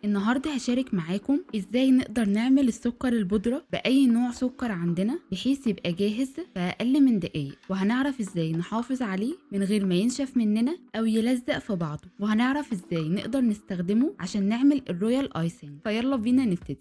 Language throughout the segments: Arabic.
النهاردة هشارك معاكم ازاي نقدر نعمل السكر البودرة بأي نوع سكر عندنا بحيث يبقى جاهز في أقل من دقايق، وهنعرف ازاي نحافظ عليه من غير ما ينشف مننا أو يلزق في بعضه، وهنعرف ازاي نقدر نستخدمه عشان نعمل الرويال ايسنج. فيلا بينا نبتدي.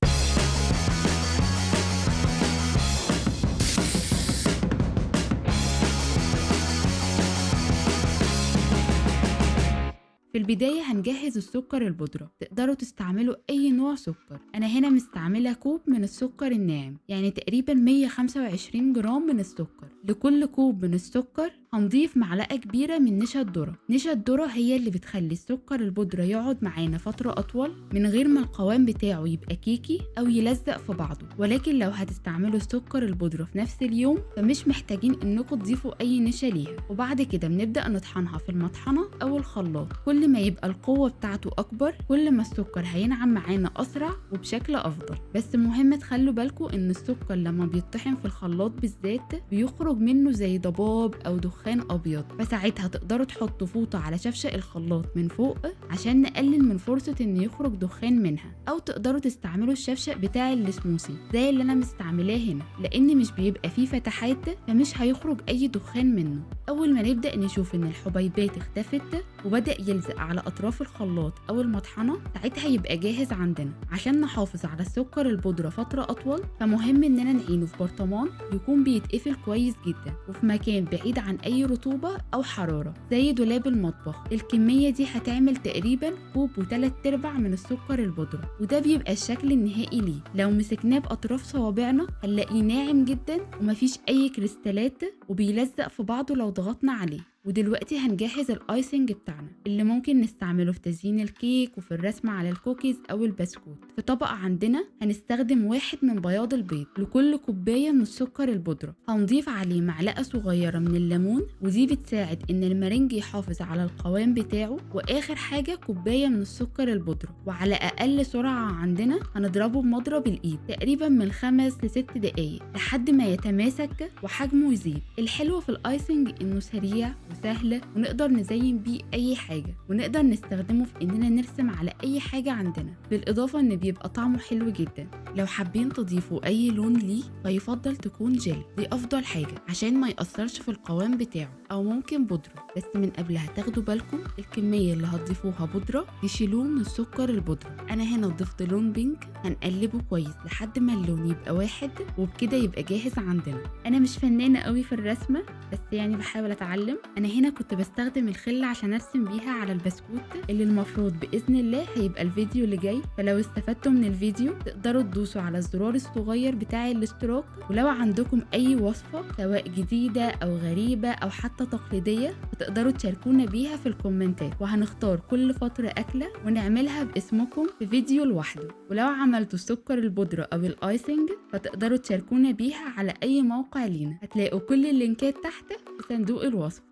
في البداية هنجهز السكر البودرة، تقدروا تستعملوا أي نوع سكر. أنا هنا مستعملة كوب من السكر الناعم، يعني تقريبا 125 جرام من السكر. لكل كوب من السكر هنضيف معلقة كبيرة من نشا الذرة. نشا الذرة هي اللي بتخلي السكر البودرة يقعد معانا فترة أطول من غير ما القوام بتاعه يبقى كيكي أو يلزق في بعضه. ولكن لو هتستعملوا السكر البودرة في نفس اليوم فمش محتاجين إنكم تضيفوا أي نشا ليها. وبعد كده بنبدأ نطحنها في المطحنة أو الخلاط. كل ما يبقى القوة بتاعته أكبر كل ما السكر هينعم معانا أسرع وبشكل أفضل. بس مهم تخلوا بالكم إن السكر لما بيطحن في الخلاط بالذات بيخرج منه زي ضباب أو دخان أبيض، فساعتها تقدروا تحطوا فوطة على شفشق الخلاط من فوق عشان نقلل من فرصة إن يخرج دخان منها. أو تقدروا تستعملوا الشفشق بتاع السموسي زي اللي أنا مستعملاه هنا، لأن مش بيبقى فيه فتحات فمش هيخرج أي دخان منه. أول ما نبدأ نشوف إن الحبيبات اختفت وبدأ يلزق على أطراف الخلاط أو المطحنة، ساعتها يبقى جاهز عندنا. عشان نحافظ على السكر البودرة فترة أطول فمهم إننا نعينه في برطمان يكون بيتقفل كويس جدا وفي مكان بعيد عن أي رطوبة أو حرارة زي دولاب المطبخ. الكمية دي هتعمل تقريبا كوب و3/4 من السكر البودرة، وده بيبقى الشكل النهائي ليه. لو مسكناه بأطراف صوابعنا هنلاقيه ناعم جدا ومفيش أي كريستالات وبيلزق في بعضه لو ضغطنا عليه. ودلوقتي هنجهز الايسنج بتاعنا اللي ممكن نستعمله في تزيين الكيك وفي الرسم على الكوكيز او البسكوت. في طبق عندنا هنستخدم 1 من بياض البيض لكل كوباية من السكر البودرة. هنضيف عليه معلقة صغيرة من الليمون، ودي بتساعد ان المارينج يحافظ على القوام بتاعه. واخر حاجة كوباية من السكر البودرة، وعلى اقل سرعة عندنا هنضربه بمضرب الايد تقريبا من 5 ل6 دقايق لحد ما يتماسك وحجمه يزيد. الحلو في الايسنج انه سريع وسهلة ونقدر نزين بيه أي حاجة، ونقدر نستخدمه في إننا نرسم على أي حاجة عندنا. بالإضافة إن بيبقى طعمه حلو جدا. لو حابين تضيفوا أي لون ليه فيفضل تكون جل، دي أفضل حاجة عشان ما يأثرش في القوام بتاعه، أو ممكن بودرة. بس من قبلها تاخدوا بالكم الكمية اللي هتضيفوها بودرة تشيلوه من السكر البودرة. أنا هنا ضفت لون بينك، هنقلبه كويس لحد ما اللون يبقى واحد، وبكده يبقى جاهز عندنا. أنا مش فنانة قوي في الرسمة بس يعني بحاول أتعلم. أنا هنا كنت بستخدم الخلة عشان ارسم بيها على البسكوت اللي المفروض باذن الله هيبقى الفيديو اللي جاي. فلو استفدتوا من الفيديو تقدروا تدوسوا على الزرار الصغير بتاع الاشتراك. ولو عندكم اي وصفة سواء جديدة او غريبة او حتى تقليدية فتقدروا تشاركونا بيها في الكومنتات، وهنختار كل فترة اكلة ونعملها باسمكم في فيديو لوحده. ولو عملتوا السكر البودرة او الايسنج فتقدروا تشاركونا بيها على اي موقع لينا. هتلاقوا كل اللينكات تحت في صندوق الوصف.